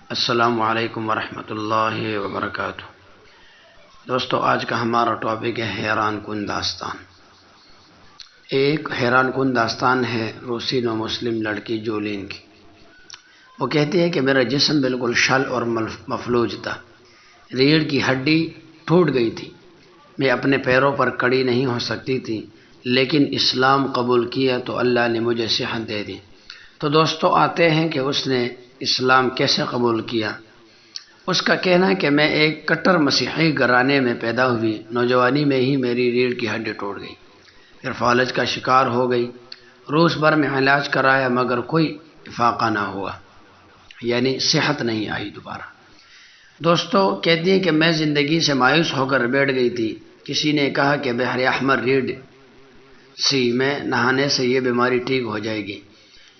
السلام علیکم ورحمۃ اللہ وبرکاتہ۔ دوستو، آج کا ہمارا ٹاپک ہے حیران کن داستان۔ ایک حیران کن داستان ہے روسی نو مسلم لڑکی جولین کی۔ وہ کہتی ہے کہ میرا جسم بالکل شل اور مفلوج تھا، ریڑھ کی ہڈی ٹوٹ گئی تھی، میں اپنے پیروں پر کھڑی نہیں ہو سکتی تھی، لیکن اسلام قبول کیا تو اللہ نے مجھے صحت دے دی۔ تو دوستو، آتے ہیں کہ اس نے اسلام کیسے قبول کیا۔ اس کا کہنا ہے کہ میں ایک کٹر مسیحی گھرانے میں پیدا ہوئی، نوجوانی میں ہی میری ریڑھ کی ہڈی ٹوٹ گئی، پھر فالج کا شکار ہو گئی، روس بھر میں علاج کرایا مگر کوئی افاقہ نہ ہوا، یعنی صحت نہیں آئی دوبارہ۔ دوستو کہتی ہیں کہ میں زندگی سے مایوس ہو کر بیٹھ گئی تھی۔ کسی نے کہا کہ بحر احمر ریڈ سی میں نہانے سے یہ بیماری ٹھیک ہو جائے گی۔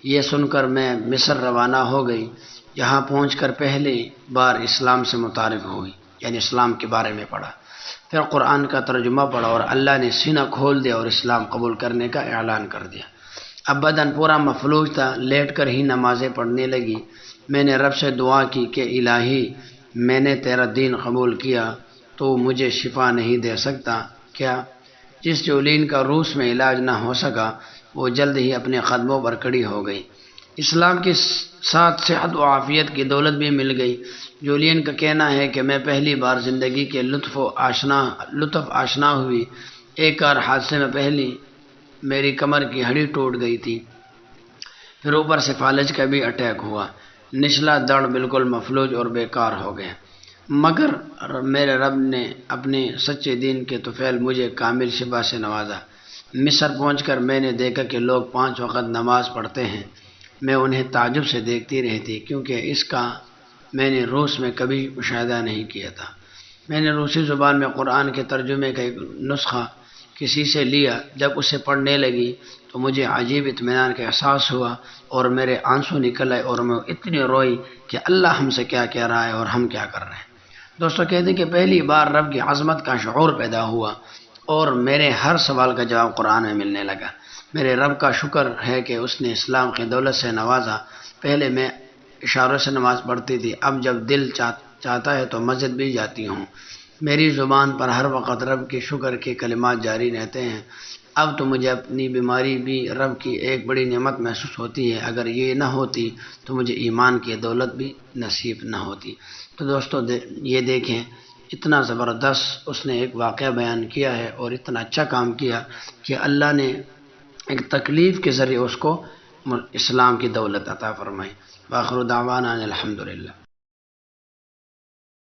یہ سن کر میں مصر روانہ ہو گئی۔ یہاں پہنچ کر پہلی بار اسلام سے متعارف ہوئی، یعنی اسلام کے بارے میں پڑھا، پھر قرآن کا ترجمہ پڑھا اور اللہ نے سینہ کھول دیا اور اسلام قبول کرنے کا اعلان کر دیا۔ اب بدن پورا مفلوج تھا، لیٹ کر ہی نمازیں پڑھنے لگی۔ میں نے رب سے دعا کی کہ الہی، میں نے تیرا دین قبول کیا، تو مجھے شفا نہیں دے سکتا کیا؟ جس جولین کا روس میں علاج نہ ہو سکا، وہ جلد ہی اپنے قدموں پر کھڑی ہو گئی۔ اسلام کے ساتھ صحت و عافیت کی دولت بھی مل گئی۔ جولین کا کہنا ہے کہ میں پہلی بار زندگی کے لطف آشنا ہوئی۔ ایک کار حادثے میں پہلی میری کمر کی ہڈی ٹوٹ گئی تھی، پھر اوپر سے فالج کا بھی اٹیک ہوا، نچلا دڑ بالکل مفلوج اور بیکار ہو گیا، مگر میرے رب نے اپنے سچے دین کے طفیل مجھے کامل شفا سے نوازا۔ مصر پہنچ کر میں نے دیکھا کہ لوگ 5 وقت نماز پڑھتے ہیں۔ میں انہیں تعجب سے دیکھتی رہتی، کیونکہ اس کا میں نے روس میں کبھی مشاہدہ نہیں کیا تھا۔ میں نے روسی زبان میں قرآن کے ترجمے کا ایک نسخہ کسی سے لیا۔ جب اسے پڑھنے لگی تو مجھے عجیب اطمینان کا احساس ہوا اور میرے آنسو نکل آئے اور میں اتنی روئی کہ اللہ ہم سے کیا کہہ رہا ہے اور ہم کیا کر رہے ہیں۔ دوستو کہتے ہیں کہ پہلی بار رب کی عظمت کا شعور پیدا ہوا اور میرے ہر سوال کا جواب قرآن میں ملنے لگا۔ میرے رب کا شکر ہے کہ اس نے اسلام کی دولت سے نوازا۔ پہلے میں اشاروں سے نماز پڑھتی تھی، اب جب دل چاہتا ہے تو مسجد بھی جاتی ہوں۔ میری زبان پر ہر وقت رب کے شکر کے کلمات جاری رہتے ہیں۔ اب تو مجھے اپنی بیماری بھی رب کی ایک بڑی نعمت محسوس ہوتی ہے، اگر یہ نہ ہوتی تو مجھے ایمان کی دولت بھی نصیب نہ ہوتی۔ تو دوستو یہ دیکھیں، اتنا زبردست اس نے ایک واقعہ بیان کیا ہے اور اتنا اچھا کام کیا کہ اللہ نے ایک تکلیف کے ذریعے اس کو اسلام کی دولت عطا فرمائی۔ وآخر دعوانا الحمدللہ۔